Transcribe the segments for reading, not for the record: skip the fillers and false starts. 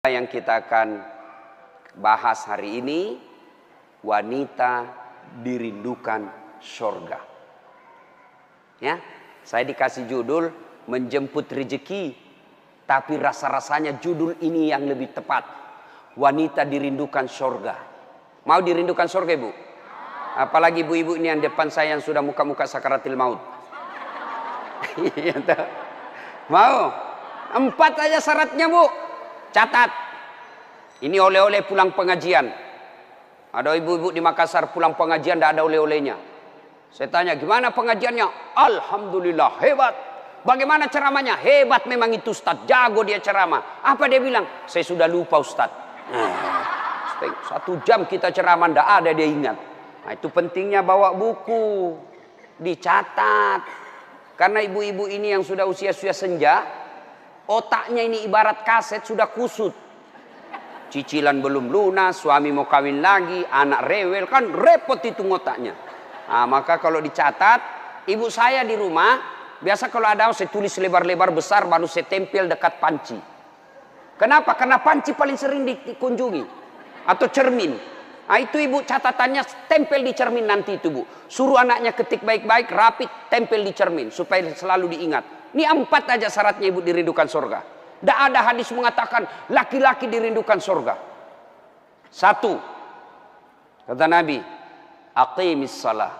Yang kita akan bahas hari ini, wanita dirindukan surga. Ya, saya dikasih judul menjemput rezeki, tapi rasa-rasanya judul ini yang lebih tepat. Wanita dirindukan surga. Mau dirindukan surga, Ibu? Apalagi ibu-ibu ini yang depan saya yang sudah muka-muka sakaratil maut. Mau? 4 aja syaratnya, Bu. Catat. Ini oleh-oleh pulang pengajian. Ada ibu-ibu di Makassar pulang pengajian tidak ada oleh-olehnya. Saya tanya, gimana pengajiannya? Alhamdulillah, hebat. Bagaimana ceramahnya? Hebat memang itu Ustaz. Jago dia ceramah. Apa dia bilang? Saya sudah lupa Ustaz. 1 jam kita ceramah tidak ada dia ingat. Nah, itu pentingnya bawa buku. Dicatat. Karena ibu-ibu ini yang sudah usia-usia senja, otaknya ini ibarat kaset sudah kusut. Cicilan belum lunas, suami mau kawin lagi, anak rewel, kan repot itu otaknya. Nah, maka kalau dicatat, ibu saya di rumah, biasa kalau ada saya tulis lebar-lebar besar baru saya tempel dekat panci. Kenapa? Karena panci paling sering dikunjungi. Atau cermin. Nah, itu ibu catatannya tempel di cermin nanti itu, Bu. Suruh anaknya ketik baik-baik, rapi, tempel di cermin supaya selalu diingat. Ini 4 aja syaratnya ibu dirindukan surga. Tidak ada hadis mengatakan laki-laki dirindukan surga. 1, kata Nabi, aqimis salah,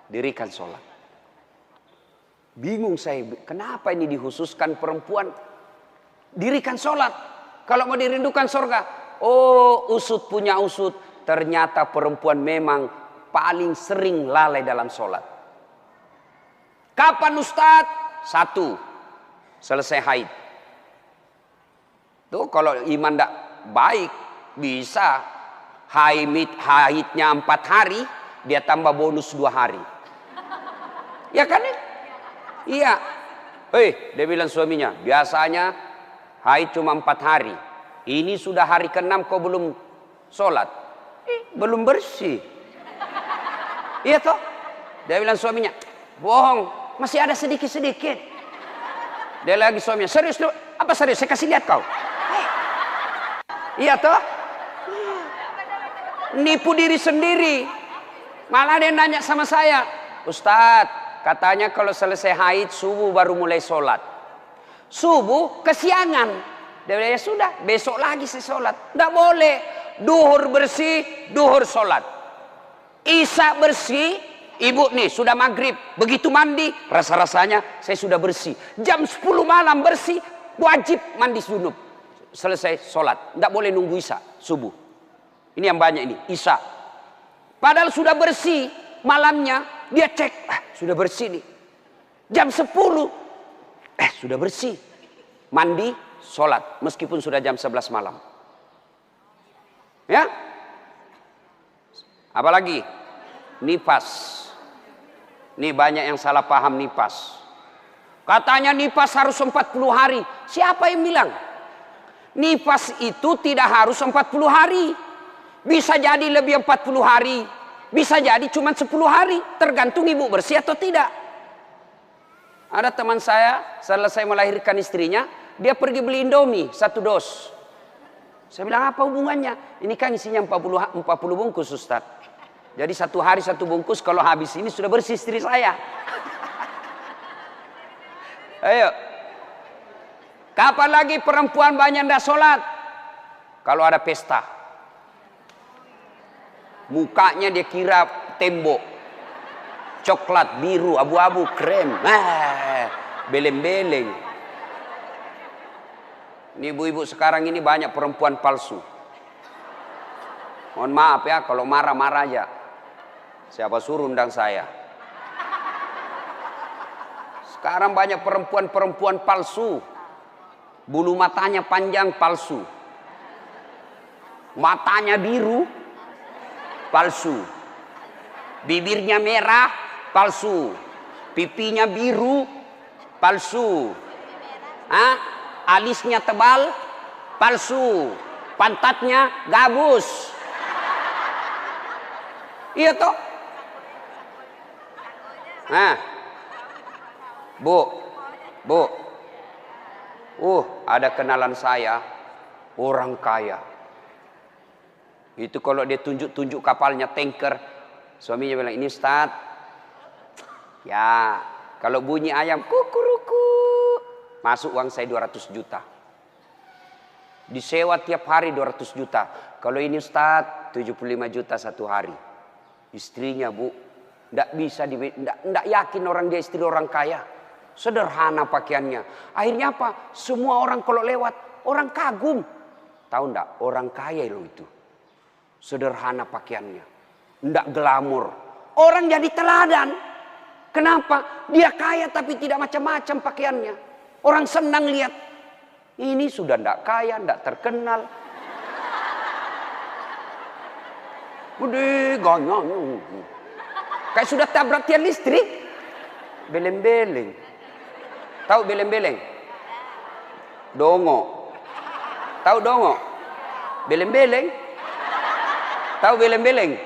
dirikan sholat. Bingung saya, kenapa ini dikhususkan perempuan? Dirikan sholat. Kalau mau dirindukan surga, oh usut punya usut, ternyata perempuan memang paling sering lalai dalam sholat. Kapan Ustaz? 1, selesai haid. Tuh kalau iman tidak baik, bisa haidnya 4 hari, dia tambah bonus 2 hari. Ya kan? Iya. Dia bilang suaminya, biasanya haid cuma 4 hari. Ini sudah hari ke-6 kau belum sholat. Belum bersih. Iya toh? Dia bilang suaminya, bohong, masih ada sedikit-sedikit. Dia lagi suaminya, serius lu? Apa serius? Saya kasih lihat kau. Iya toh? Nipu diri sendiri. Malah dia nanya sama saya, Ustadz, katanya kalau selesai haid subuh baru mulai sholat. Subuh kesiangan. Dia bilang, ya sudah, besok lagi saya sholat. Tidak boleh. Duhur bersih, duhur sholat. Isya bersih, ibu nih sudah maghrib. Begitu mandi, rasa-rasanya saya sudah bersih. Jam 10 malam bersih, wajib mandi junub. Selesai sholat. Tidak boleh nunggu isya, subuh. Ini yang banyak ini, isya. Padahal sudah bersih, malamnya dia cek, sudah bersih nih. Jam 10, sudah bersih. Mandi, sholat. Meskipun sudah jam 11 malam. Ya? Apalagi? Nifas. Ini banyak yang salah paham nifas. Katanya nifas harus 40 hari. Siapa yang bilang? Nifas itu tidak harus 40 hari. Bisa jadi lebih 40 hari. Bisa jadi cuma 10 hari. Tergantung ibu bersih atau tidak. Ada teman saya, selesai melahirkan istrinya, dia pergi beli Indomie 1 dos. Saya bilang, apa hubungannya? Ini kan isinya 40 bungkus, Ustaz. Jadi 1 hari 1 bungkus, kalau habis ini sudah bersih istri saya. Ayo. Kapan lagi perempuan banyak tidak sholat? Kalau ada pesta. Mukanya dia kira tembok. Coklat, biru, abu-abu, krem. Beleng-beleng. Ini ibu-ibu sekarang ini banyak perempuan palsu. Mohon maaf ya, kalau marah-marah aja. Siapa suruh undang saya? Sekarang banyak perempuan-perempuan palsu. Bulu matanya panjang, palsu. Matanya biru, palsu. Bibirnya merah, palsu. Pipinya biru, palsu. Alisnya tebal, palsu. Pantatnya gabus. Iya toh? Bu, ada kenalan saya Orang kaya. Itu kalau dia tunjuk-tunjuk kapalnya, tanker. Suaminya bilang, ini Ustaz. Ya, kalau bunyi ayam, kukuruku. Masuk uang saya 200 juta. Disewa tiap hari 200 juta. Kalau ini Ustaz, 75 juta satu hari. Istrinya Bu, tidak bisa, tidak yakin orang dia istri orang kaya. Sederhana pakaiannya. Akhirnya apa? Semua orang kalau lewat, orang kagum. Tahu enggak? Orang kaya loh itu. Sederhana pakaiannya. Enggak glamor. Orang jadi teladan. Kenapa? Dia kaya tapi tidak macam-macam pakaiannya. Orang senang lihat. Ini sudah enggak kaya, enggak terkenal. Udah ganyang. Kayak sudah tabrak tiang listrik. Beleng-beleng. Tahu beleng-beleng? Dongo. Tahu dongo? Beleng-beleng. Tahu beleng-beleng?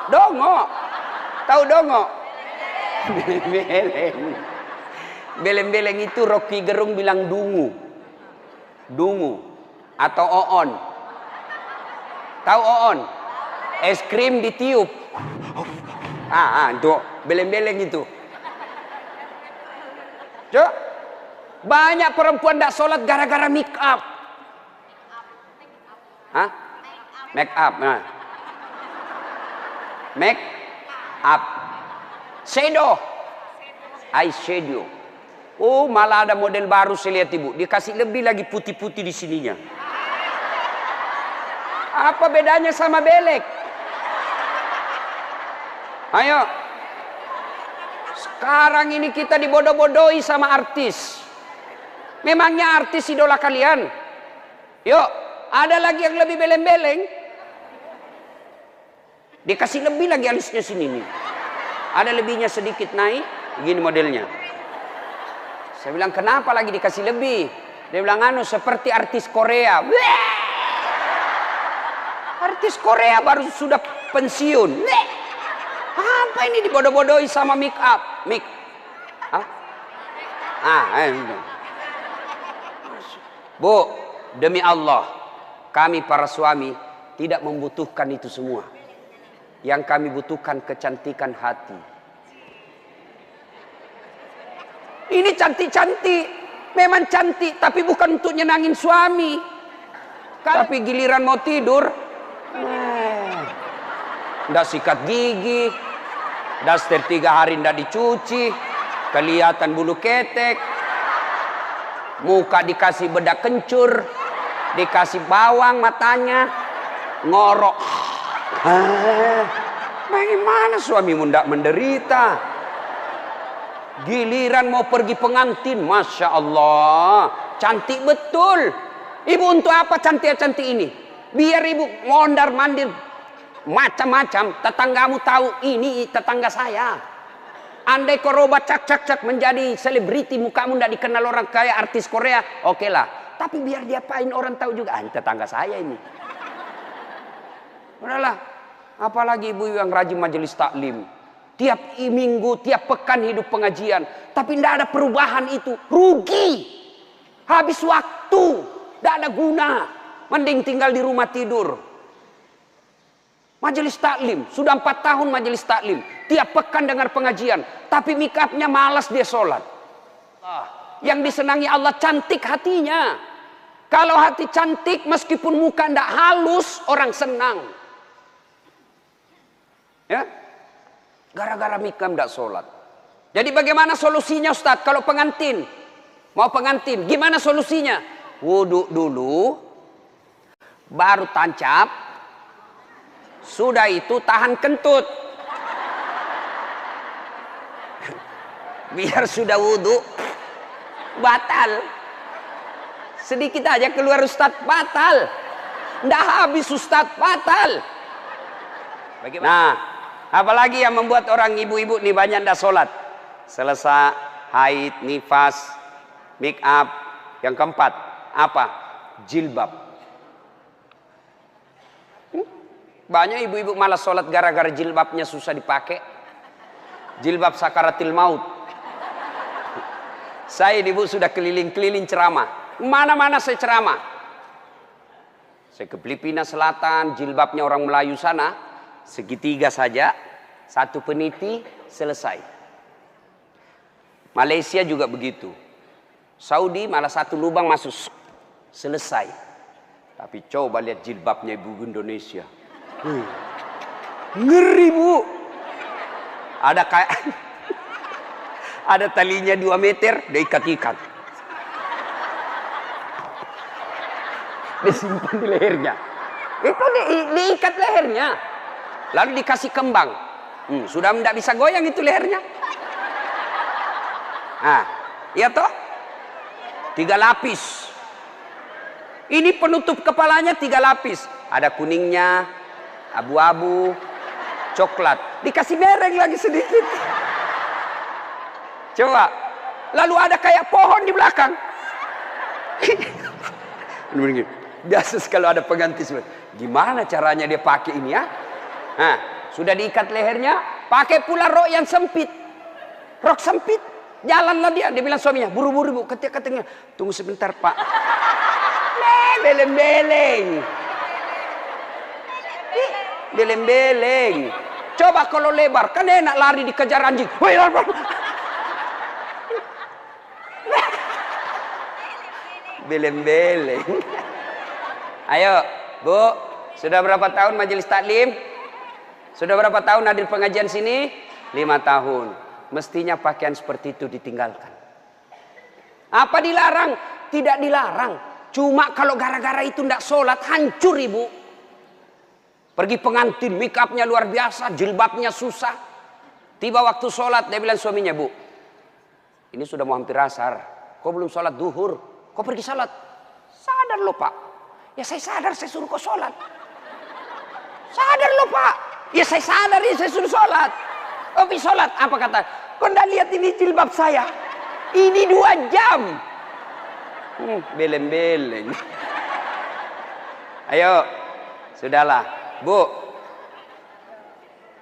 Dongo. Tahu dongo? Beleng-beleng. Beleng-beleng itu Rocky Gerung bilang dungu. Dungu. Atau oon. Tahu oon? Es krim ditiup. Itu beleng-beleng itu. Cok, banyak perempuan tidak sholat gara-gara make up. Hah? Make up. Nah. Make up. Shadow. Eyeshadow. Oh, malah ada model baru saya lihat Ibu. Dikasih lebih lagi putih-putih di sininya. Apa bedanya sama belek? Ayo. Sekarang ini kita dibodoh-bodohi sama artis. Memangnya artis idola kalian? Yuk, ada lagi yang lebih beleng-beleng. Dikasih lebih lagi alisnya sini nih. Ada lebihnya sedikit naik, begini modelnya. Saya bilang, kenapa lagi dikasih lebih? Dia bilang, seperti artis Korea. Bleh! Artis Korea baru sudah pensiun. Bleh! Apa ini dibodoh-bodohi sama make up? Bu, demi Allah, kami para suami tidak membutuhkan itu semua. Yang kami butuhkan kecantikan hati. Ini cantik-cantik, memang cantik, tapi bukan untuk nyenangin suami. Tapi giliran mau tidur, ndak sikat gigi, daster 3 hari ndak dicuci, kelihatan bulu ketek, muka dikasih bedak kencur, dikasih bawang matanya, ngorok. Bagaimana suamimu ndak menderita? Giliran mau pergi pengantin, Masya Allah, cantik betul. Ibu untuk apa cantik-cantik ini? Biar ibu mondar-mandir macam-macam, tetanggamu tahu ini tetangga saya. Andai kau robat cak menjadi selebriti, mukamu tidak dikenal orang kaya artis Korea, oke lah. Tapi biar diapain orang tahu juga, ini tetangga saya ini. Udahlah, apalagi ibu yang rajin majelis taklim. Tiap minggu, tiap pekan hidup pengajian. Tapi tidak ada perubahan itu. Rugi. Habis waktu. Tidak ada guna. Mending tinggal di rumah tidur. Majelis taklim. Sudah 4 tahun majelis taklim. Tiap pekan dengar pengajian. Tapi make upnya malas dia sholat. Yang disenangi Allah cantik hatinya. Kalau hati cantik meskipun muka tidak halus, orang senang. Ya. Gara-gara mikam tidak sholat. Jadi bagaimana solusinya Ustadz? Kalau pengantin, mau pengantin, gimana solusinya? Wudhu dulu, baru tancap, sudah itu tahan kentut. Biar sudah wudhu, batal. Sedikit aja keluar Ustadz, batal. Tidak habis Ustadz, batal. Bagaimana? Nah, apalagi yang membuat orang ibu-ibu nih banyak ndak sholat. Selesai haid, nifas, make up. Yang keempat, apa? Jilbab. Banyak ibu-ibu malas sholat gara-gara jilbabnya susah dipakai. Jilbab sakaratil maut. Saya ibu sudah keliling-keliling ceramah. Mana-mana saya ceramah. Saya ke Filipina Selatan, jilbabnya orang Melayu sana, segitiga saja, satu peniti, selesai. Malaysia juga begitu. Saudi malah satu lubang masuk, selesai. Tapi coba lihat jilbabnya ibu Indonesia. Ngeri, Bu. Ada kayak ada talinya 2 meter, diikat-ikat. Disimpan di lehernya. Itu diikat lehernya. Lalu dikasih kembang. Sudah tidak bisa goyang itu lehernya. Nah, iya toh? 3 lapis. Ini penutup kepalanya 3 lapis. Ada kuningnya, abu-abu, coklat. Dikasih mereng lagi sedikit. Coba. Lalu ada kayak pohon di belakang. Biasa kalau ada pengganti. Gimana caranya dia pakai ini ya? Nah, sudah diikat lehernya. Pakai pula rok yang sempit. Rok sempit. Jalanlah dia. Dia bilang suaminya, buru-buru Bu. Katanya, tunggu sebentar Pak. Beleng-beleng. Beleng-beleng. Coba kalau lebar. Kan enak lari dikejar anjing. Beleng-beleng. Ayo, Bu, sudah berapa tahun majelis taklim? Sudah berapa tahun hadir pengajian sini? 5 tahun. Mestinya pakaian seperti itu ditinggalkan. Apa dilarang? Tidak dilarang. Cuma kalau gara-gara itu tidak sholat, hancur ibu. Pergi pengantin, make upnya luar biasa, jilbabnya susah. Tiba waktu sholat, dia bilang suaminya, Bu, ini sudah mau hampir asar. Kok belum sholat duhur? Kok pergi sholat? Sadar loh Pak. Ya saya sadar, saya suruh kau sholat. Sadar loh Pak. Ya saya sadar, ya saya suruh sholat. Oh pergi sholat. Apa kata? Kau tidak lihat ini jilbab saya? Ini 2 jam. Beleng-beleng. Ayo. Sudahlah. Bu.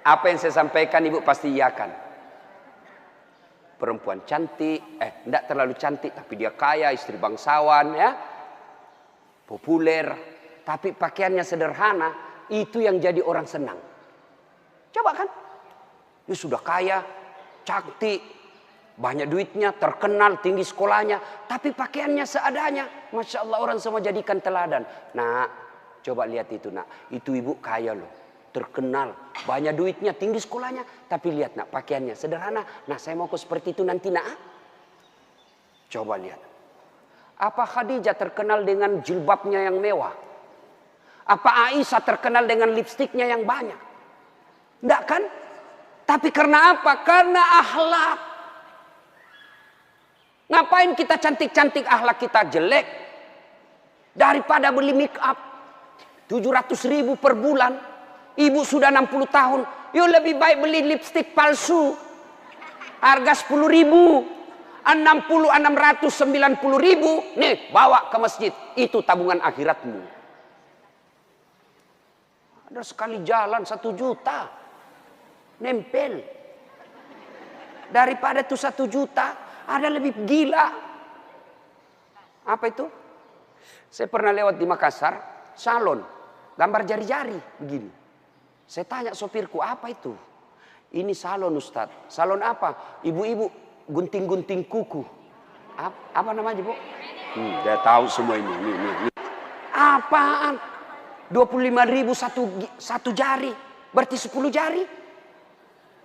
Apa yang saya sampaikan ibu pasti iyakan. Perempuan cantik. Tidak terlalu cantik. Tapi dia kaya, istri bangsawan ya. Populer, tapi pakaiannya sederhana, itu yang jadi orang senang. Coba kan, dia sudah kaya, cantik, banyak duitnya, terkenal, tinggi sekolahnya, tapi pakaiannya seadanya. Masya Allah, orang semua jadikan teladan. Nah, coba lihat itu nak, itu ibu kaya loh, terkenal, banyak duitnya, tinggi sekolahnya, tapi lihat nak, pakaiannya sederhana. Nah, saya mau kok seperti itu nanti nak. Coba lihat. Apa Khadijah terkenal dengan jilbabnya yang mewah? Apa Aisyah terkenal dengan lipstiknya yang banyak? Enggak kan? Tapi karena apa? Karena akhlak. Ngapain kita cantik-cantik akhlak kita jelek? Daripada beli make up 700.000 per bulan. Ibu sudah 60 tahun. Yuk lebih baik beli lipstik palsu. Harga 10.000. 690.000 nih bawa ke masjid, itu tabungan akhiratmu. Ada sekali jalan 1 juta nempel daripada tuh 1 juta ada lebih gila. Apa itu? Saya pernah lewat di Makassar, salon gambar jari-jari begini. Saya tanya sopirku, apa itu? Ini salon Ustadz. Salon apa? Ibu-ibu gunting-gunting kuku. Apa namanya Bu? Dia tahu semua ini. Apaan? 25.000 satu jari. Berarti 10 jari.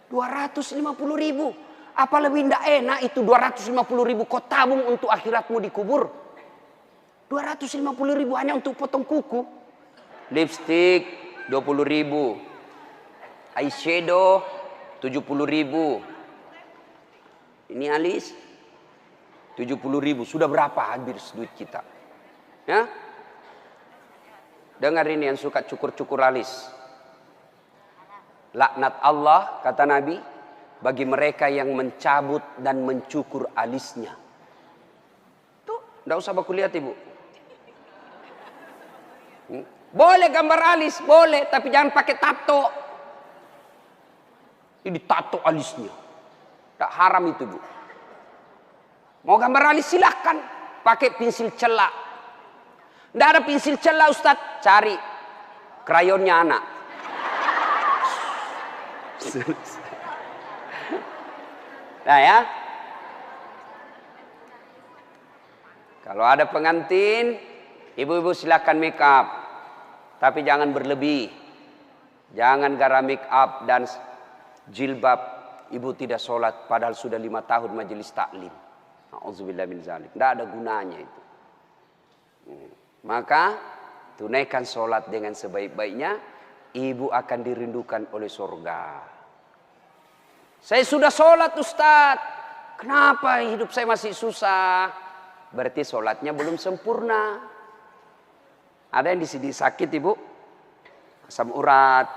250.000. Apa lebih tidak enak itu 250.000 kau tabung untuk akhiratmu dikubur. 250.000 hanya untuk potong kuku. Lipstick 20.000. Eyeshadow 70.000. Ini alis 70.000. Sudah berapa habis duit kita? Ya? Dengar ini yang suka cukur-cukur alis. Laknat Allah kata Nabi bagi mereka yang mencabut dan mencukur alisnya. Tuh, enggak usah baku lihat ibu. Boleh gambar alis, boleh, tapi jangan pakai tato. Ini tato alisnya. Tak haram itu Bu. Mau gambar alis silahkan. Pakai pensil celak. Nggak ada pensil celah Ustadz, cari krayonnya anak. Nah ya, kalau ada pengantin, ibu-ibu silakan make up, tapi jangan berlebih. Jangan gara make up dan jilbab ibu tidak sholat padahal sudah 5 tahun majelis taklim. Auzubillah min zalik. Tidak ada gunanya itu. Maka tunaikan sholat dengan sebaik-baiknya, ibu akan dirindukan oleh surga. Saya sudah sholat Ustadz, kenapa hidup saya masih susah? Berarti sholatnya belum sempurna. Ada yang di sini sakit ibu, asam urat,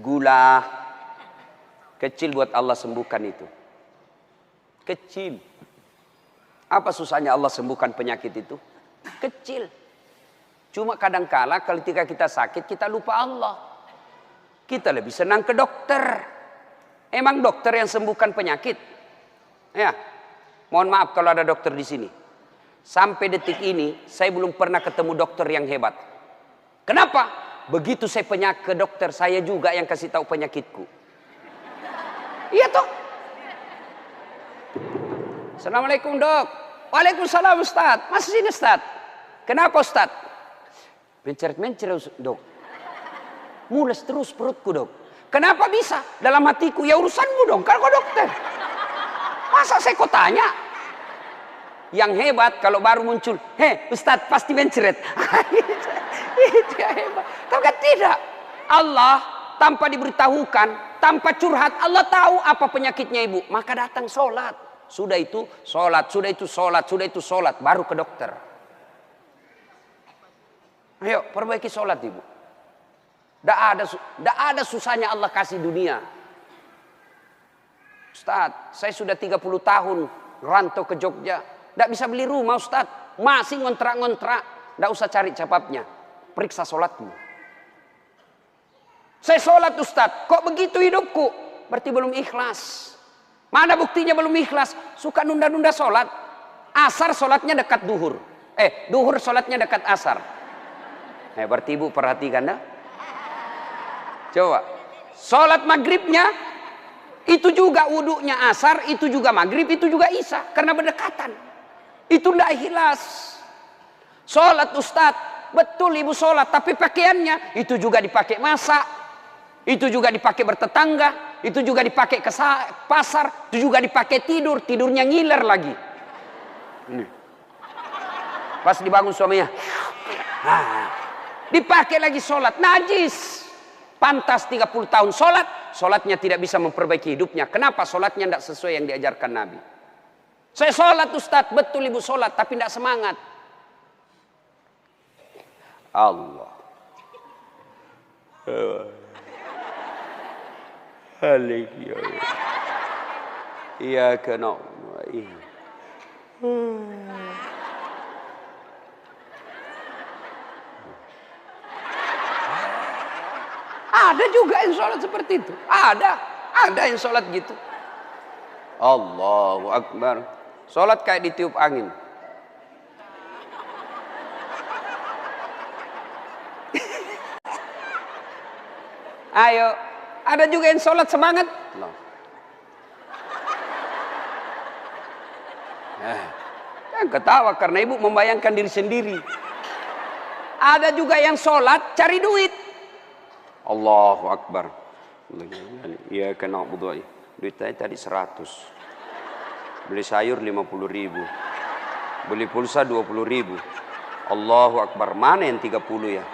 gula, kecil buat Allah sembuhkan itu. Kecil. Apa susahnya Allah sembuhkan penyakit itu? Kecil. Cuma kadangkala ketika kita sakit kita lupa Allah. Kita lebih senang ke dokter. Emang dokter yang sembuhkan penyakit? Ya. Mohon maaf kalau ada dokter di sini. Sampai detik ini saya belum pernah ketemu dokter yang hebat. Kenapa? Begitu saya ke dokter, saya juga yang kasih tahu penyakitku. Iya toh? Assalamualaikum dok. Waalaikumsalam Ustaz. Masih sini Ustaz. Kenapa Ustaz? Mencret-mencret dok. Mules terus perutku dok. Kenapa bisa? Dalam hatiku, ya urusanmu dong, kan kau dokter. Masa saya kau tanya? Yang hebat kalau baru muncul, Ustadz pasti mencret. Itu yang hebat. Tapi kan tidak. Allah tanpa diberitahukan, tanpa curhat, Allah tahu apa penyakitnya ibu. Maka datang sholat. Sudah itu sholat, sudah itu sholat, sudah itu sholat. Baru ke dokter. Ayo perbaiki sholat ibu. Tidak ada susahnya Allah kasih dunia. Ustaz, saya sudah 30 tahun rantau ke Jogja. Tidak bisa beli rumah Ustaz. Masih ngontrak-ngontrak. Tidak usah cari capapnya. Periksa sholatmu. Saya sholat Ustaz. Kok begitu hidupku? Berarti belum ikhlas. Mana buktinya belum ikhlas? Suka nunda-nunda sholat. Asar sholatnya dekat duhur. Duhur sholatnya dekat asar. Berarti ibu perhatikan dah. Coba, sholat maghribnya itu juga wudhunya asar, itu juga maghrib, itu juga isya, karena berdekatan. Itu tidak ikhlas. Sholat Ustadz, betul ibu sholat, tapi pakaiannya itu juga dipakai masak, itu juga dipakai bertetangga, itu juga dipakai ke pasar, itu juga dipakai tidur, tidurnya ngiler lagi. Ini. Pas dibangun suaminya, dipakai lagi sholat, najis. Pantas 30 tahun sholat, sholatnya tidak bisa memperbaiki hidupnya. Kenapa? Sholatnya tidak sesuai yang diajarkan Nabi. Saya sholat Ustadz, betul ibu sholat, tapi tidak semangat. Allah. Iya kena. Ada juga yang sholat seperti itu. Ada yang sholat gitu. Allahu Akbar. Sholat kayak ditiup angin. Ayo, ada juga yang sholat semangat. Jangan ketawa karena ibu membayangkan diri sendiri. Ada juga yang sholat cari duit. Allahu Akbar. Iya kena budu. Duit saya tadi 100. Beli sayur 50.000. Beli pulsa 20.000. Allahu Akbar. Mana yang 30 ya?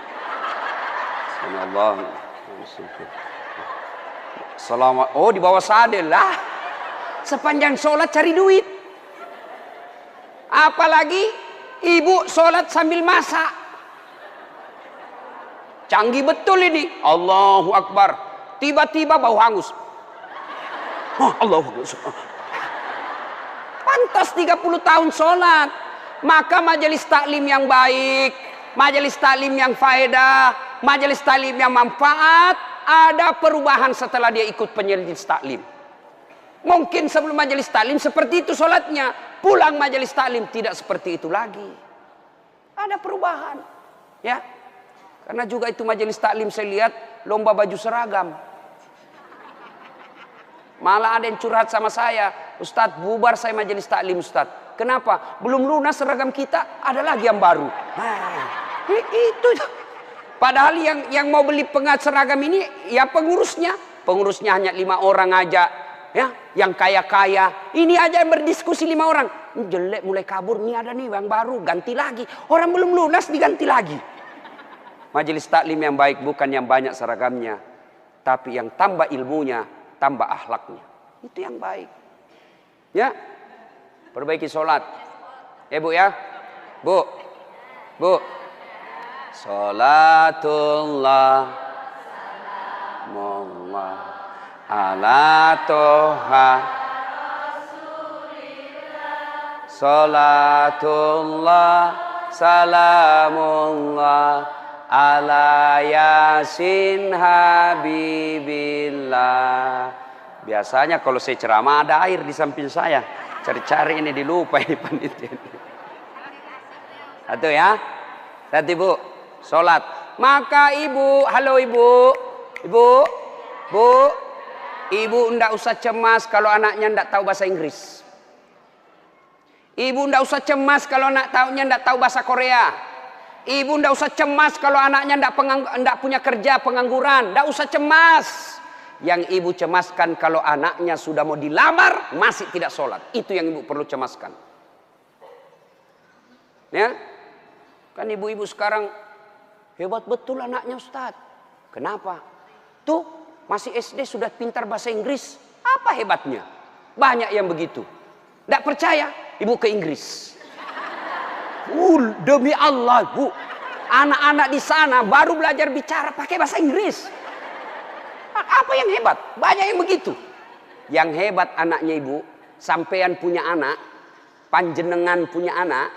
Allah. Selamat. Oh di bawah sadel lah. Sepanjang sholat cari duit. Apalagi ibu sholat sambil masak. Canggih betul ini. Allahu Akbar. Tiba-tiba bau hangus. Allahu Akbar. Pantas 30 tahun sholat. Maka majelis taklim yang baik, majelis taklim yang faedah, majelis taklim yang manfaat, ada perubahan setelah dia ikut majelis taklim. Mungkin sebelum majelis taklim seperti itu sholatnya. Pulang majelis taklim tidak seperti itu lagi. Ada perubahan. Ya. Karena juga itu majelis taklim saya lihat lomba baju seragam. Malah ada yang curhat sama saya, Ustadz bubar saya majelis taklim Ustadz. Kenapa? Belum lunas seragam kita, ada lagi yang baru. Itu. Padahal yang mau beli pengat seragam ini ya pengurusnya. Pengurusnya hanya 5 orang aja. Ya, yang kaya-kaya. Ini aja yang berdiskusi 5 orang. Ini jelek mulai kabur, ini ada nih yang baru, ganti lagi. Orang belum lunas diganti lagi. Majelis taklim yang baik bukan yang banyak seragamnya, tapi yang tambah ilmunya, tambah akhlaknya. Itu yang baik. Ya. Perbaiki sholat. Bu ya. Bu. Sholatullah Salamullah ala toha Sholatullah Salamullah ala yasin habibillah. Biasanya kalau saya ceramah ada air di samping saya. Cari-cari ini dilupa ini panitia. Satu ya. Satu ibu. Sholat. Maka ibu. Halo ibu. Ibu. Ibu ndak usah cemas kalau anaknya ndak tahu bahasa Inggris. Ibu ndak usah cemas kalau anak tahunya ndak tahu bahasa Korea. Ibu ndak usah cemas kalau anaknya ndak punya kerja, pengangguran. Ndak usah cemas. Yang ibu cemaskan kalau anaknya sudah mau dilamar masih tidak sholat. Itu yang ibu perlu cemaskan. Ya, kan ibu-ibu sekarang hebat betul anaknya Ustadz. Kenapa? Tuh masih SD sudah pintar bahasa Inggris. Apa hebatnya? Banyak yang begitu. Nggak percaya? Ibu ke Inggris. Demi Allah bu, anak-anak di sana baru belajar bicara pakai bahasa Inggris. Apa yang hebat? Banyak yang begitu. Yang hebat anaknya ibu, sampean punya anak, panjenengan punya anak,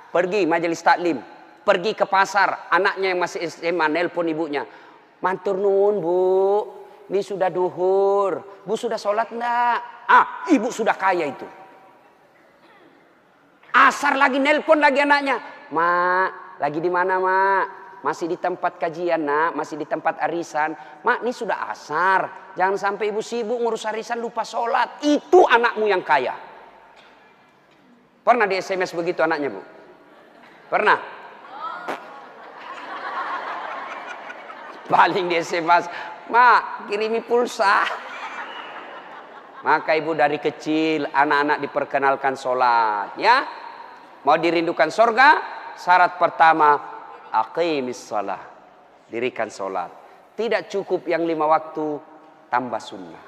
pergi majelis taklim, pergi ke pasar, anaknya yang masih SMA nelpon ibunya, matur nuwun bu, ini sudah duhur, bu sudah sholat enggak? Ibu sudah kaya itu. Asar lagi nelpon lagi anaknya, mak, lagi di mana mak? Masih di tempat kajian nak, masih di tempat arisan. Mak, ini sudah asar. Jangan sampai ibu sibuk ngurus arisan lupa sholat. Itu anakmu yang kaya. Pernah di SMS begitu anaknya bu? Pernah? Paling di SMS, mak kirimi pulsa. Maka ibu dari kecil anak-anak diperkenalkan sholat. Ya, mau dirindukan surga, syarat pertama aqimis shalah, dirikan sholat. Tidak cukup yang 5 waktu, tambah sunnah.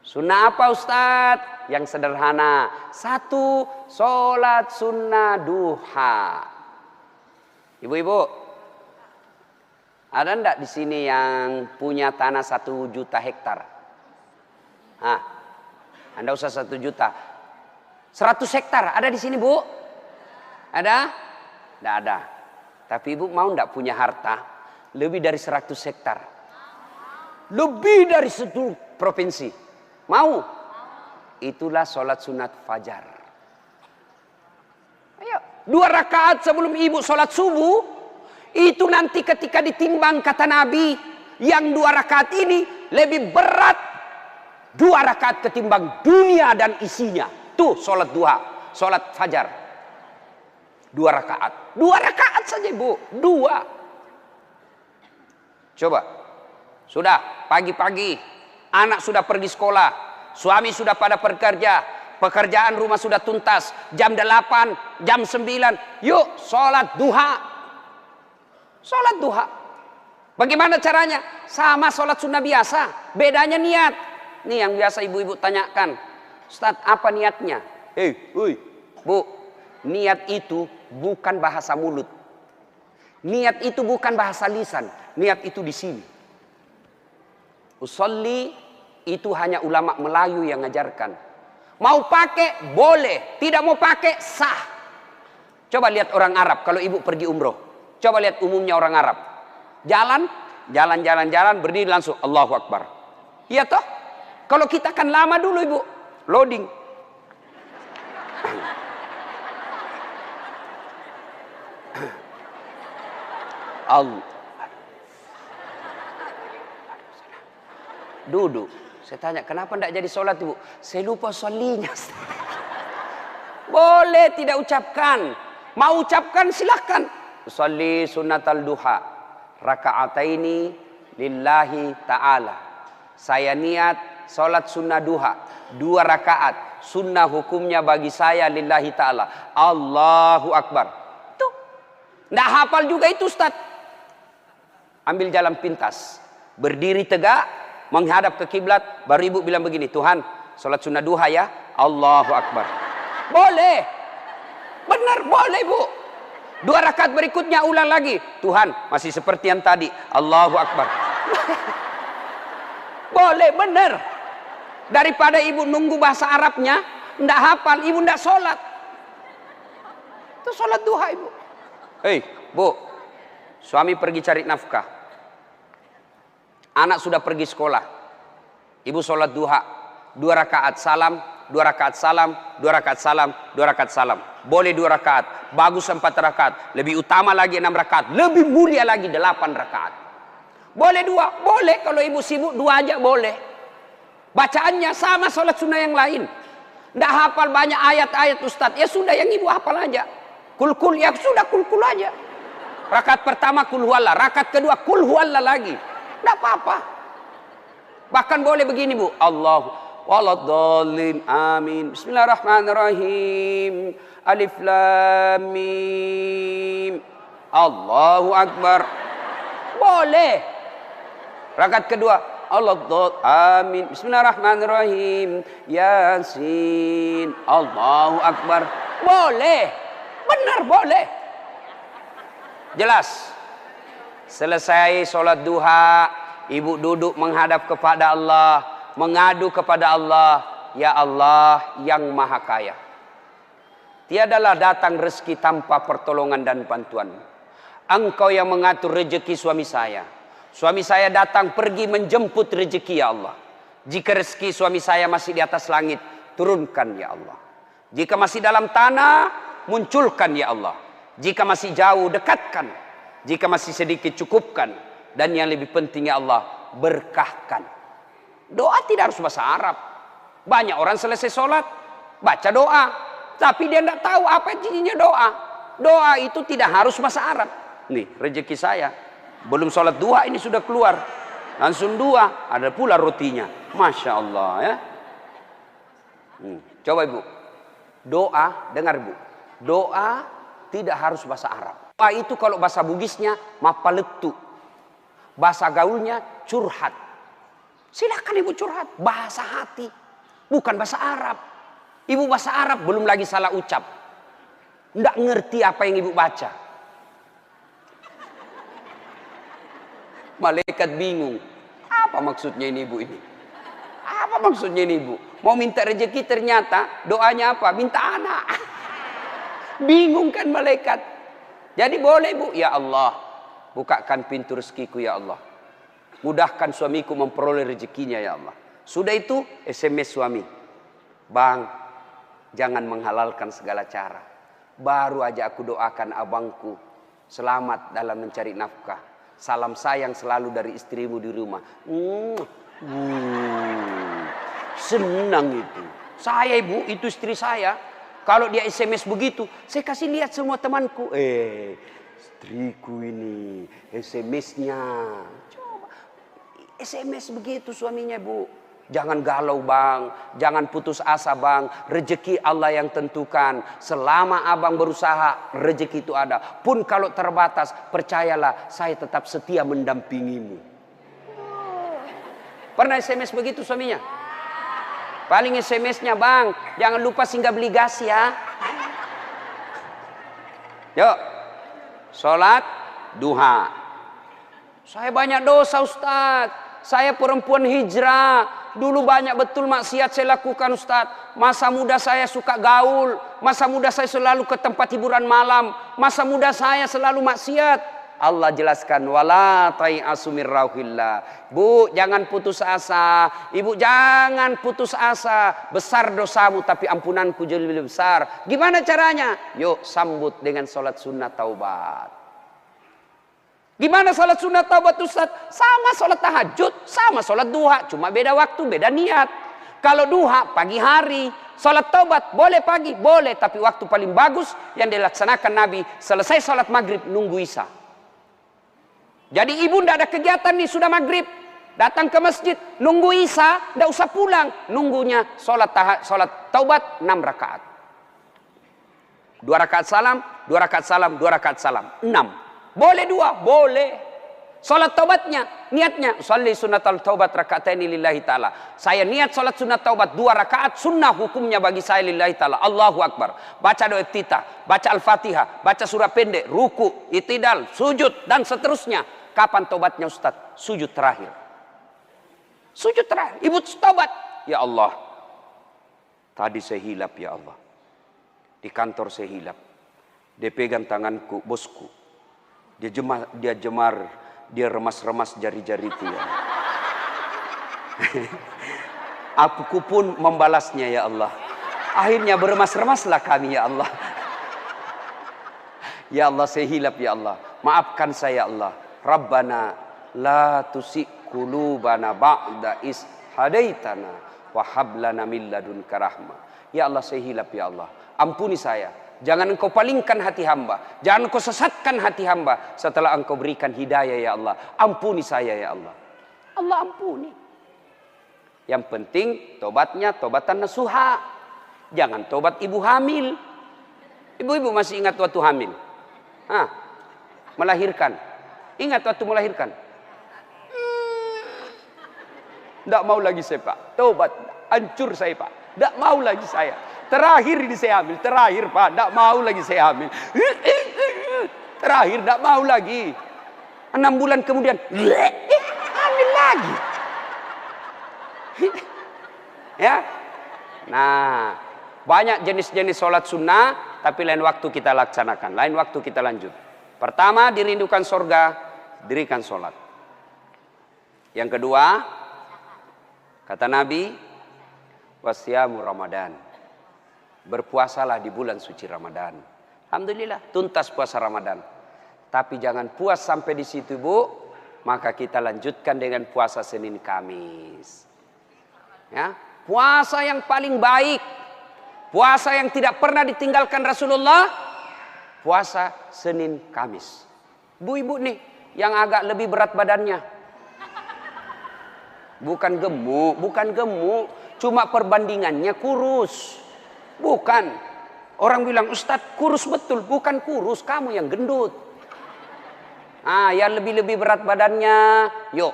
Sunnah apa Ustadz? Yang sederhana. 1, sholat sunnah duha. Ibu-ibu, ada enggak di sini yang punya tanah 1 juta hektar? Anda usah 1 juta. 100 hektar ada di sini bu? Ada? Enggak ada. Tapi ibu mau enggak punya harta lebih dari 100 hektar? Lebih dari 1 provinsi. Mau? Itulah sholat sunat fajar. Ayo, 2 rakaat sebelum ibu sholat subuh. Itu nanti ketika ditimbang kata Nabi, yang 2 rakaat ini lebih berat 2 rakaat ketimbang dunia dan isinya. Tuh sholat duha, sholat fajar. 2 rakaat. 2 rakaat saja ibu. 2. Coba. Sudah pagi-pagi. Anak sudah pergi sekolah. Suami sudah pada bekerja. Pekerjaan rumah sudah tuntas. Jam 8, jam 9. Yuk sholat duha. Sholat duha. Bagaimana caranya? Sama sholat sunnah biasa. Bedanya niat. Nih yang biasa ibu-ibu tanyakan. Ustadz apa niatnya? Bu. Niat itu bukan bahasa mulut. Niat itu bukan bahasa lisan. Niat itu di sini. Usolli itu hanya ulama Melayu yang ngajarkan. Mau pakai boleh, tidak mau pakai sah. Coba lihat orang Arab kalau ibu pergi umroh. Coba lihat umumnya orang Arab. Jalan, berdiri langsung Allahu Akbar. Iya toh? Kalau kita kan lama dulu ibu, loading. Allah. Duduk. Saya tanya, kenapa tidak jadi sholat ibu? Saya lupa sholinya. Boleh tidak ucapkan. Mau ucapkan silahkan. Sholli sunnatal duha. Raka'ataini lillahi ta'ala. Saya niat sholat sunnah duha. 2 rakaat. Sunnah hukumnya bagi saya lillahi ta'ala. Allahu Akbar. Tuh. Tidak hafal juga itu Ustaz. Ambil jalan pintas. Berdiri tegak. Menghadap ke kiblat, baru ibu bilang begini, Tuhan, sholat sunnah duha ya, Allahu Akbar. Boleh, benar boleh bu. 2 rakaat berikutnya ulang lagi, Tuhan, masih seperti yang tadi, Allahu Akbar. Boleh, benar. Daripada ibu nunggu bahasa Arabnya, ndak hafal, ibu ndak sholat. Itu sholat duha ibu. Hei, bu, suami pergi cari nafkah. Anak sudah pergi sekolah. Ibu sholat duha. 2 rakaat salam, 2 rakaat salam, 2 rakaat salam, 2 rakaat salam. Boleh 2 rakaat. Bagus 4 rakaat. Lebih utama lagi 6 rakaat. Lebih mulia lagi 8 rakaat. Boleh 2? Boleh. Kalau ibu sibuk 2 aja boleh. Bacaannya sama sholat sunnah yang lain. Nggak hafal banyak ayat-ayat Ustadz. Ya sudah yang ibu hafal aja. Kul-kul ya sudah kul-kul aja. Rakaat pertama kul huwallah. Rakaat kedua kul huwallah lagi. Tidak apa-apa. Bahkan boleh begini bu. Allahu waladhdallin amin. Bismillahirrahmanirrahim. Alif lam mim. Allahu Akbar. Boleh. Rakaat kedua. Waladhdallin amin. Bismillahirrahmanirrahim. Yasin. Allahu Akbar. Boleh. Benar boleh. Jelas. Selesai sholat duha, ibu duduk menghadap kepada Allah, mengadu kepada Allah, ya Allah yang maha kaya. Tiadalah datang rezeki tanpa pertolongan dan bantuan. Engkau yang mengatur rezeki suami saya. Suami saya datang pergi menjemput rezeki ya Allah. Jika rezeki suami saya masih di atas langit, turunkan ya Allah. Jika masih dalam tanah, munculkan ya Allah. Jika masih jauh, dekatkan. Jika masih sedikit, cukupkan. Dan yang lebih penting ya Allah, berkahkan. Doa tidak harus bahasa Arab. Banyak orang selesai sholat, baca doa. Tapi dia tidak tahu apa intinya doa. Doa itu tidak harus bahasa Arab. Nih, rezeki saya. Belum sholat duha ini sudah keluar. Langsung 2, ada pula rotinya. Masya Allah ya. Coba ibu. Doa, dengar bu. Doa tidak harus bahasa Arab. Doa itu kalau bahasa Bugisnya mapaletu. Bahasa gaulnya curhat. Silakan ibu curhat. Bahasa hati. Bukan bahasa Arab. Ibu bahasa Arab belum lagi salah ucap. Tidak ngerti apa yang ibu baca. Malaikat bingung. Apa maksudnya ini ibu ini? Apa maksudnya ini ibu? Mau minta rezeki ternyata doanya apa? Minta anak. Bingung kan malaikat. Jadi boleh bu, ya Allah, bukakan pintu rezekiku ya Allah. Mudahkan suamiku memperoleh rezekinya ya Allah. Sudah itu SMS suami. Bang, jangan menghalalkan segala cara. Baru aja aku doakan abangku selamat dalam mencari nafkah. Salam sayang selalu dari istrimu di rumah. Senang itu. Saya ibu, itu istri saya. Kalau dia SMS begitu, saya kasih lihat semua temanku. Istriku ini SMS-nya. Coba. SMS begitu suaminya bu. Jangan galau bang. Jangan putus asa bang. Rezeki Allah yang tentukan. Selama abang berusaha, rezeki itu ada. Pun kalau terbatas, percayalah saya tetap setia mendampingimu. Pernah SMS begitu suaminya? Paling SMS-nya bang, jangan lupa singgah beli gas ya. Yuk, sholat duha. Saya banyak dosa Ustaz. Saya perempuan hijrah. Dulu banyak betul maksiat saya lakukan Ustaz. Masa muda saya suka gaul. Masa muda saya selalu ke tempat hiburan malam. Masa muda saya selalu maksiat. Allah jelaskan wala tai'asu mir rauhillah. Bu, jangan putus asa. Ibu jangan putus asa. Besar dosamu tapi ampunanku jauh lebih besar. Gimana caranya? Yuk sambut dengan sholat sunnah taubat. Gimana sholat sunat taubat Ustaz? Sama sholat tahajud, sama sholat duha. Cuma beda waktu, beda niat. Kalau duha pagi hari, sholat taubat boleh pagi, boleh. Tapi waktu paling bagus yang dilaksanakan Nabi, selesai sholat maghrib nunggu isya. Jadi ibu tidak ada kegiatan nih, sudah maghrib. Datang ke masjid, nunggu isya, tidak usah pulang. Nunggunya sholat taubat 6 rakaat. 2 rakaat salam, 2 rakaat salam, 2 rakaat salam. 6. Boleh 2, boleh. Salat taubatnya, niatnya, sholli sunnatal taubat raka'ataini lillahi ta'ala. Saya niat salat sunat taubat 2 rakaat, sunnah hukumnya bagi saya lillahi ta'ala. Allahu Akbar. Baca doa iftitah, baca Al-Fatihah, baca surah pendek, ruku, itidal, sujud, dan seterusnya. Kapan taubatnya Ustaz? Sujud terakhir. Sujud terakhir. Ibu taubat. Ya Allah, tadi saya hilap ya Allah. Di kantor saya hilap. Dia pegang tanganku, bosku. Dia remas-remas jari-jari itu ya. Aku pun membalasnya ya Allah. Akhirnya beremas-remaslah kami ya Allah. Ya Allah, saya hilap ya Allah. Maafkan saya Allah. Rabbana la tusik qulubana ba'da is hadaitana wa hab lana min ladunka rahmah. Ya Allah, saya hilap ya Allah. Ampuni saya. Jangan engkau palingkan hati hamba. Jangan engkau sesatkan hati hamba setelah engkau berikan hidayah ya Allah. Ampuni saya ya Allah. Allah ampuni. Yang penting tobatnya tobatan nasuha. Jangan tobat ibu hamil. Ibu-ibu masih ingat waktu hamil? Melahirkan. Ingat waktu melahirkan? Tidak mau lagi saya Pak. Tobat. Hancur saya Pak. Tidak mau lagi saya. Terakhir ini saya hamil. Terakhir Pak. Tidak mau lagi saya hamil. Terakhir tidak mau lagi. 6 bulan kemudian. Hamil lagi. Ya. Nah. Banyak jenis-jenis sholat sunnah. Tapi lain waktu kita laksanakan. Lain waktu kita lanjut. Pertama, dirindukan surga. Dirikan sholat. Yang kedua. Kata Nabi. Wasyamu Ramadan. Berpuasalah di bulan suci Ramadan. Alhamdulillah, tuntas puasa Ramadan. Tapi jangan puas sampai di situ, Bu. Maka kita lanjutkan dengan puasa Senin Kamis. Ya, puasa yang paling baik. Puasa yang tidak pernah ditinggalkan Rasulullah. Puasa Senin Kamis. Bu-ibu nih, yang agak lebih berat badannya. Bukan gemuk. Cuma perbandingannya kurus. Bukan. Orang bilang, Ustadz kurus betul. Bukan kurus, kamu yang gendut. Yang lebih-lebih berat badannya, yuk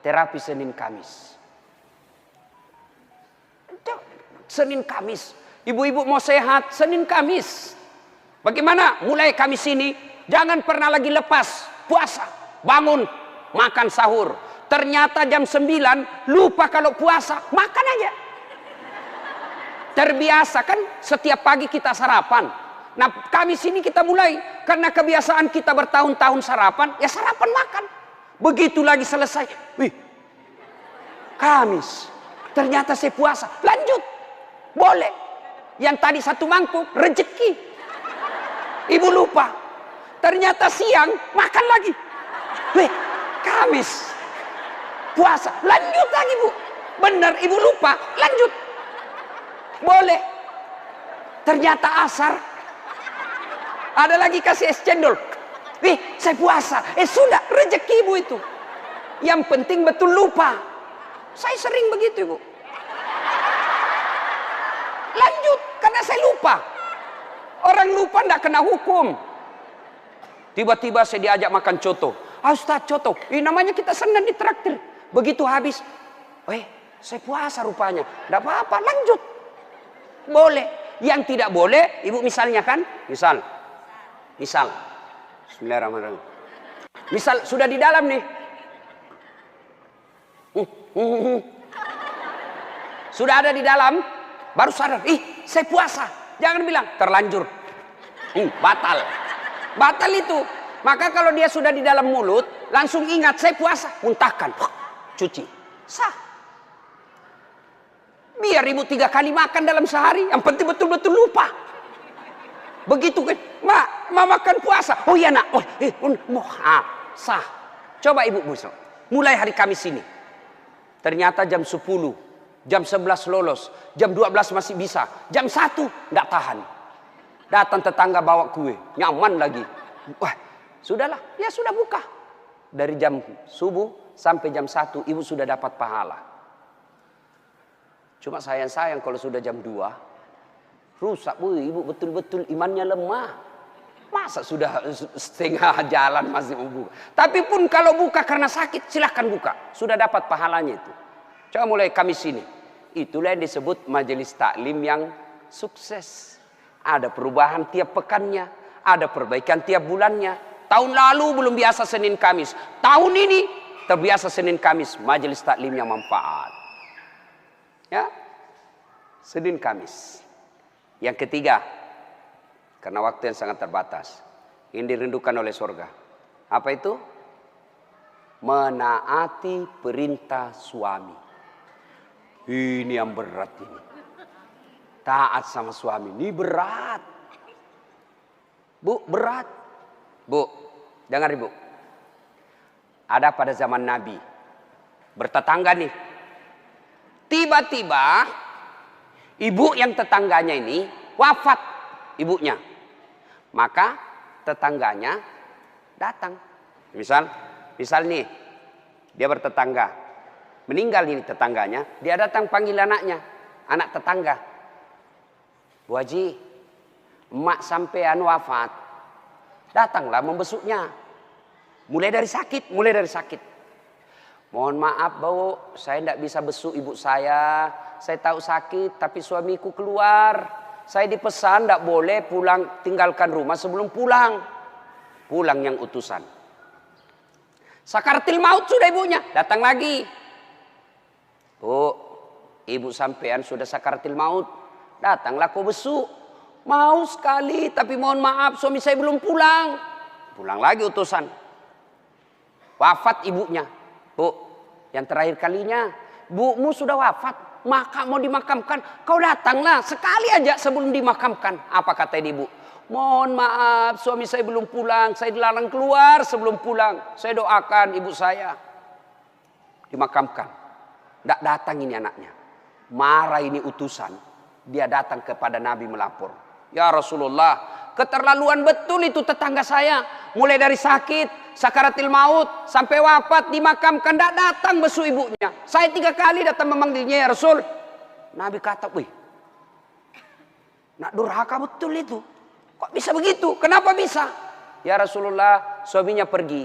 terapi Senin Kamis. Senin Kamis. Ibu-ibu mau sehat, Senin Kamis. Bagaimana? Mulai Kamis ini, jangan pernah lagi lepas puasa. Bangun, makan sahur. Ternyata jam 9, lupa kalau puasa, makan aja. Terbiasa kan setiap pagi kita sarapan. Nah Kamis ini kita mulai. Karena kebiasaan kita bertahun-tahun sarapan. Ya sarapan makan. Begitu lagi selesai. Wih. Kamis. Ternyata saya puasa. Lanjut. Boleh. Yang tadi 1 mangkuk. Rezeki. Ibu lupa. Ternyata siang makan lagi. Wih. Kamis. Puasa. Lanjut lagi Bu. Benar ibu lupa. Lanjut. Boleh. Ternyata asar. Ada lagi kasih es cendol. Saya puasa. Sudah. Rezeki ibu itu. Yang penting betul lupa. Saya sering begitu ibu. Lanjut. Karena saya lupa. Orang lupa tidak kena hukum. Tiba-tiba saya diajak makan coto. Ustaz coto. Namanya kita senang ditraktir. Begitu habis. Saya puasa rupanya. Tidak apa-apa. Lanjut. Boleh. Yang tidak boleh, ibu misalnya kan, misal, Bismillahirrahmanirrahim. Misal sudah di dalam nih, sudah ada di dalam, baru sadar, saya puasa. Jangan bilang terlanjur, batal itu. Maka kalau dia sudah di dalam mulut, langsung ingat saya puasa, muntahkan, cuci, sah. Biar ibu 3 kali makan dalam sehari. Yang penting betul-betul lupa. Begitu kan. Ma makan puasa. Oh iya nak. sah. Coba ibu besok, mulai hari Kamis ini. Ternyata jam 10, jam 11 lolos, jam 12 masih bisa, jam 1 enggak tahan. Datang tetangga bawa kue, nyaman lagi. Wah, sudahlah, ya sudah buka. Dari jam subuh sampai jam 1 ibu sudah dapat pahala. Cuma sayang kalau sudah jam 2 rusak, bu, ibu betul-betul imannya lemah. Masa sudah setengah jalan masih membuka. Tapi pun kalau buka karena sakit, silahkan buka. Sudah dapat pahalanya itu. Coba mulai Kamis ini. Itulah yang disebut majelis taklim yang sukses. Ada perubahan tiap pekannya. Ada perbaikan tiap bulannya. Tahun lalu belum biasa Senin Kamis. Tahun ini terbiasa Senin Kamis. Majelis taklim yang manfaat. Ya, Senin Kamis. Yang ketiga, karena waktu yang sangat terbatas, ini dirindukan oleh surga. Apa itu? Menaati perintah suami. Ini yang berat ini. Taat sama suami ini berat. Bu, berat. Bu, dengar ibu. Ada pada zaman Nabi, bertetangga nih. Tiba-tiba ibu yang tetangganya ini wafat, ibunya. Maka tetangganya datang. Misal nih, dia bertetangga. Meninggal ini tetangganya, dia datang panggil anaknya, anak tetangga. Bu Haji, emak sampean wafat. Datanglah membesuknya. Mulai dari sakit. Mohon maaf, Bu, saya tidak bisa besuk ibu saya. Saya tahu sakit, tapi suamiku keluar. Saya dipesan tidak boleh pulang, tinggalkan rumah sebelum pulang. Pulang yang utusan. Sakaratil maut sudah ibunya, datang lagi. Bu, ibu sampean sudah sakaratil maut. Datanglah kau besuk. Mau sekali, tapi mohon maaf suami saya belum pulang. Pulang lagi utusan. Wafat ibunya. Bu, yang terakhir kalinya, bumu sudah wafat. Maka mau dimakamkan, kau datanglah sekali aja sebelum dimakamkan. Apa kata ibu? Mohon maaf, suami saya belum pulang. Saya dilarang keluar sebelum pulang. Saya doakan ibu saya dimakamkan. Tidak datang ini anaknya. Marah ini utusan. Dia datang kepada Nabi melapor. Ya Rasulullah, keterlaluan betul itu tetangga saya. Mulai dari sakit, sakaratil maut, sampai wafat, dimakamkan, tidak datang besuk ibunya. Saya 3 kali datang memanggilnya, ya Rasul. Nabi kata, wih, nak durhaka betul itu. Kok bisa begitu? Kenapa bisa? Ya Rasulullah, suaminya pergi.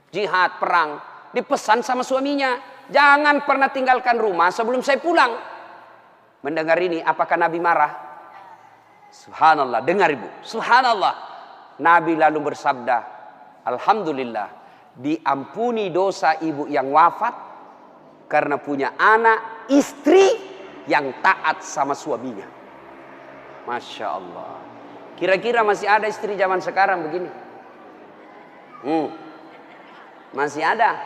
Jihad, perang. Dipesan sama suaminya. Jangan pernah tinggalkan rumah sebelum saya pulang. Mendengar ini, apakah Nabi marah? Subhanallah, dengar ibu. Subhanallah. Nabi lalu bersabda, alhamdulillah, diampuni dosa ibu yang wafat karena punya anak, istri yang taat sama suaminya. Masya Allah. Kira-kira masih ada istri zaman sekarang begini? Masih ada?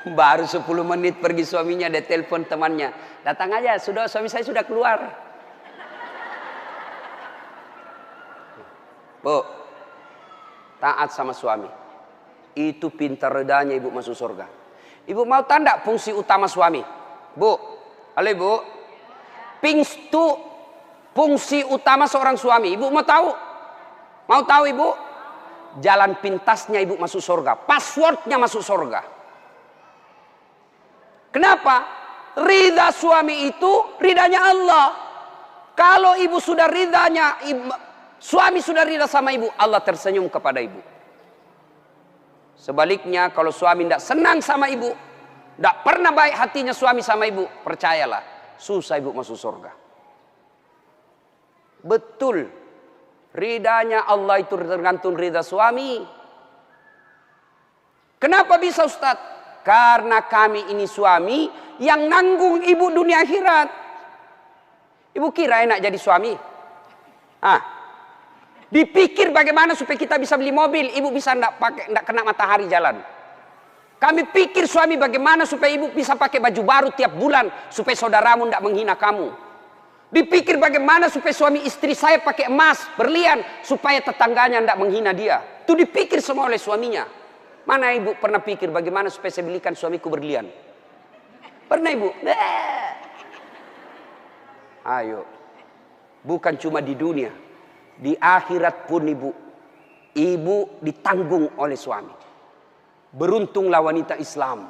Baru 10 menit pergi suaminya, dia telepon temannya. Datang aja, suami saya sudah keluar. Bu, taat sama suami. Itu pintar redanya ibu masuk surga. Ibu mau tanda fungsi utama suami? Bu, halo ibu. Fungsi utama seorang suami. Ibu mau tahu? Mau tahu ibu? Jalan pintasnya ibu masuk surga. Passwordnya masuk surga. Kenapa? Ridha suami itu ridhanya Allah. Kalau ibu sudah ridhanya, suami sudah ridha sama ibu, Allah tersenyum kepada ibu. Sebaliknya kalau suami tidak senang sama ibu, tidak pernah baik hatinya suami sama ibu, percayalah, susah ibu masuk surga. Betul, ridhanya Allah itu tergantung ridha suami. Kenapa bisa Ustaz? Karena kami ini suami yang nanggung ibu dunia akhirat. Ibu kira enak jadi suami? Dipikir bagaimana supaya kita bisa beli mobil, ibu bisa enggak kena matahari jalan. Kami pikir suami bagaimana supaya ibu bisa pakai baju baru tiap bulan supaya saudaramu enggak menghina kamu. Dipikir bagaimana supaya suami istri saya pakai emas, berlian, supaya tetangganya tidak menghina dia. Itu dipikir semua oleh suaminya. Mana ibu pernah pikir bagaimana supaya saya belikan suamiku berlian? Pernah ibu? Ayo. Bukan cuma di dunia, di akhirat pun ibu ditanggung oleh suami. Beruntunglah wanita Islam.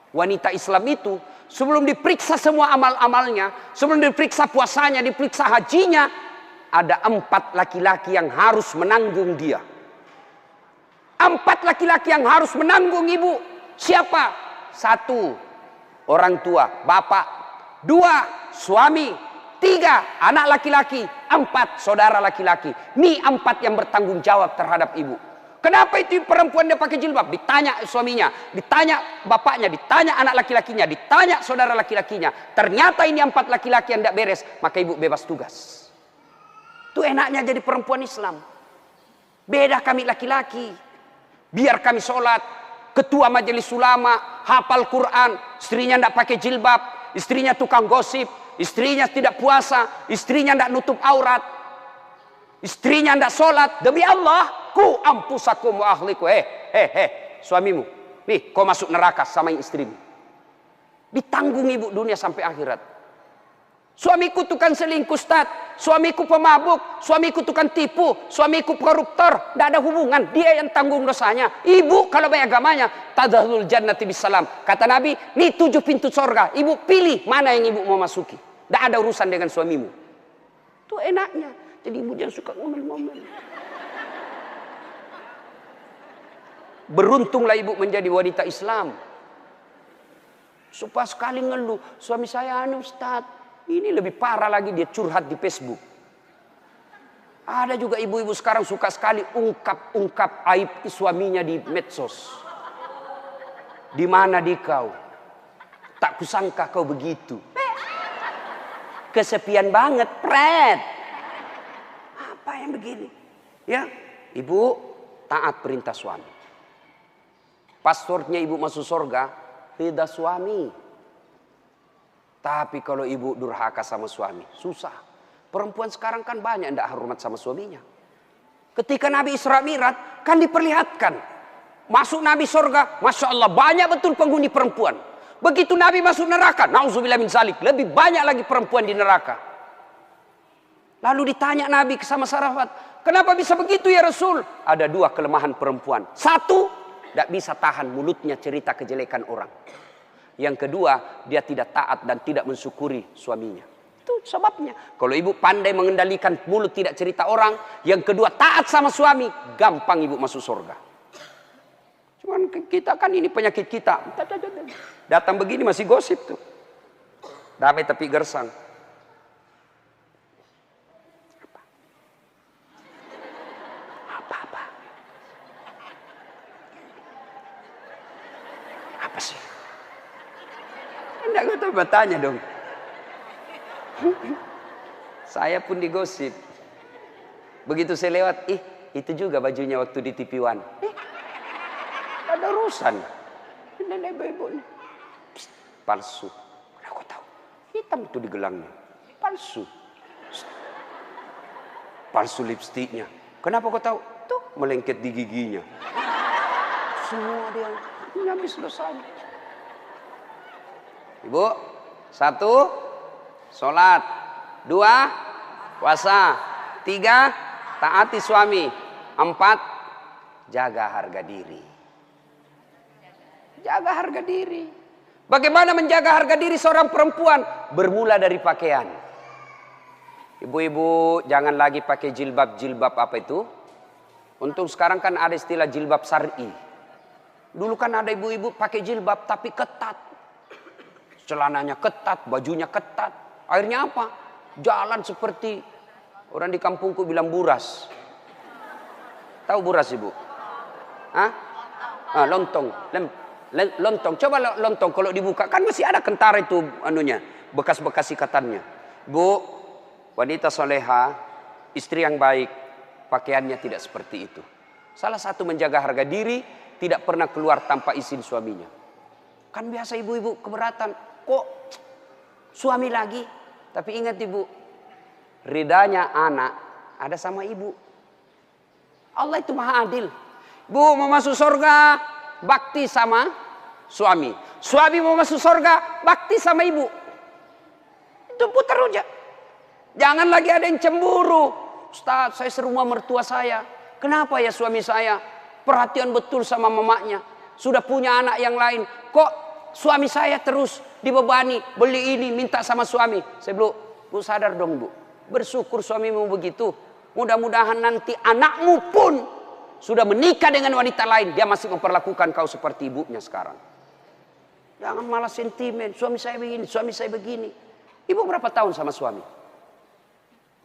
Wanita Islam itu sebelum diperiksa semua amal-amalnya, sebelum diperiksa puasanya, diperiksa hajinya, ada 4 laki-laki yang harus menanggung dia. 4 laki-laki yang harus menanggung ibu. Siapa? 1, orang tua, bapak. 2, suami. 3, anak laki-laki. 4, saudara laki-laki. Ini 4 yang bertanggung jawab terhadap ibu. Kenapa itu perempuan dia pakai jilbab? Ditanya suaminya, ditanya bapaknya, ditanya anak laki-lakinya, ditanya saudara laki-lakinya. Ternyata ini 4 laki-laki yang tidak beres, maka ibu bebas tugas. Itu enaknya jadi perempuan Islam. Beda kami laki-laki. Biar kami sholat, ketua majelis ulama, hafal Quran, istrinya tidak pakai jilbab, istrinya tukang gosip, istrinya tidak puasa, istrinya tidak nutup aurat, istrinya tidak sholat. Demi Allah, ku ampusakum wa ahliku. Suamimu, nih kau masuk neraka sama istrimu. Ditanggung ibu dunia sampai akhirat. Suamiku tukang selingkuh, Ustaz. Suamiku pemabuk, suamiku tukang tipu, suamiku koruptor. Tidak ada hubungan, dia yang tanggung dosanya. Ibu kalau baik agamanya, tadkhulul jannati bisalam. Kata Nabi, nih 7 pintu surga. Ibu pilih mana yang ibu mau masuki. Tidak ada urusan dengan suamimu. Itu enaknya. Jadi ibu jangan suka ngomel-ngomel. Beruntunglah ibu menjadi wanita Islam. Supaya sekali ngeluh, suami saya Ustaz. Ini lebih parah lagi, dia curhat di Facebook. Ada juga ibu-ibu sekarang suka sekali ungkap aib suaminya di medsos. Di mana di kau? Tak kusangka kau begitu. Kesepian banget, pret. Apa yang begini? Ya, ibu taat perintah suami. Paspornya ibu masuk surga, ridha suami. Tapi kalau ibu durhaka sama suami, susah. Perempuan sekarang kan banyak tidak hormat sama suaminya. Ketika Nabi Isra Mi'raj kan diperlihatkan. Masuk Nabi surga, Masya Allah banyak betul penghuni perempuan. Begitu Nabi masuk neraka, na'udzubillah min zalik, lebih banyak lagi perempuan di neraka. Lalu ditanya Nabi sama sahabat, kenapa bisa begitu ya Rasul? Ada 2 kelemahan perempuan. 1, tidak bisa tahan mulutnya cerita kejelekan orang. Yang kedua, dia tidak taat dan tidak mensyukuri suaminya. Itu sebabnya. Kalau ibu pandai mengendalikan mulut tidak cerita orang. Yang kedua, taat sama suami. Gampang ibu masuk surga. Cuman kita kan ini penyakit kita. Datang begini masih gosip tuh. Damai tapi gersang. Apa? Apa sih? Tidak tahu bertanya dong. Saya pun digosip. Begitu saya lewat, itu juga bajunya waktu di TV One. Ada urusan. Nenek ibu ini. Palsu. Aku tahu. Hitam itu di gelangnya. Palsu. Palsu lipstiknya. Kenapa kau tahu? Tuh melengket di giginya. Semua dia habis dosanya. Ibu, 1, sholat. 2, puasa. 3, taati suami. 4, jaga harga diri. Jaga harga diri. Bagaimana menjaga harga diri seorang perempuan? Bermula dari pakaian. Ibu-ibu jangan lagi pakai jilbab apa itu? Untuk sekarang kan ada istilah jilbab syar'i. Dulu kan ada ibu-ibu pakai jilbab tapi ketat. Celananya ketat, bajunya ketat. Akhirnya apa? Jalan seperti orang di kampungku bilang buras. Tahu buras ibu? Hah? Lontong. Lontong. Coba lontong kalau dibuka kan masih ada kentara itu anunya, bekas-bekas ikatannya. Bu, wanita soleha, istri yang baik, pakaiannya tidak seperti itu. Salah satu menjaga harga diri, tidak pernah keluar tanpa izin suaminya. Kan biasa ibu-ibu keberatan. Kok suami lagi? Tapi ingat ibu, ridanya anak ada sama ibu. Allah itu maha adil. Bu mau masuk surga, bakti sama suami. Suami mau masuk surga, bakti sama ibu. Itu putar aja. Jangan lagi ada yang cemburu. Ustaz, saya serumah mertua saya. Kenapa ya suami saya perhatian betul sama mamanya? Sudah punya anak yang lain. Kok suami saya terus dibebani, beli ini, minta sama suami. Saya bilang, bu sadar dong bu. Bersyukur suamimu begitu. Mudah-mudahan nanti anakmu pun sudah menikah dengan wanita lain. Dia masih memperlakukan kau seperti ibunya sekarang. Jangan malah sentimen. Suami saya begini, suami saya begini. Ibu berapa tahun sama suami?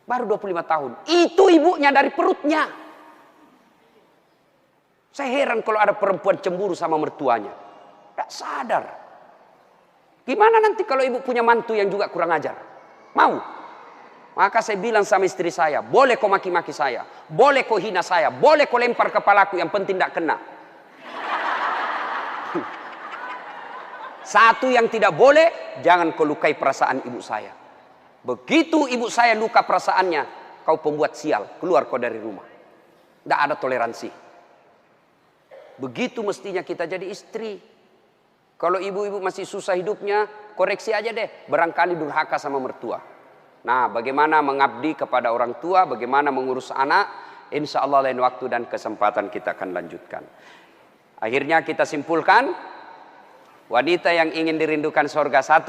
Baru 25 tahun. Itu ibunya dari perutnya. Saya heran kalau ada perempuan cemburu sama mertuanya. Tidak sadar. Gimana nanti kalau ibu punya mantu yang juga kurang ajar? Mau? Maka saya bilang sama istri saya, boleh kau maki-maki saya, boleh kau hina saya, boleh kau lempar kepalaku, yang penting tidak kena. Satu yang tidak boleh, jangan kau lukai perasaan ibu saya. Begitu ibu saya luka perasaannya, kau pembuat sial, keluar kau dari rumah. Tidak ada toleransi. Begitu mestinya kita jadi istri. Kalau ibu-ibu masih susah hidupnya, koreksi aja deh, barangkali durhaka sama mertua. Nah, bagaimana mengabdi kepada orang tua, bagaimana mengurus anak, insya Allah lain waktu dan kesempatan kita akan lanjutkan. Akhirnya kita simpulkan, wanita yang ingin dirindukan surga, 1,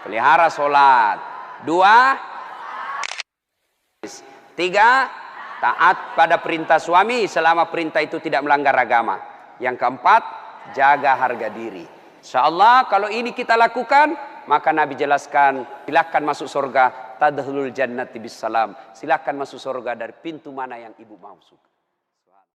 pelihara sholat. 2, 3, taat pada perintah suami selama perintah itu tidak melanggar agama. Yang keempat, jaga harga diri. Insya Allah kalau ini kita lakukan, maka Nabi jelaskan, silakan masuk surga, tadkhulul jannati bis salam. Silakan masuk surga dari pintu mana yang ibu mau suka.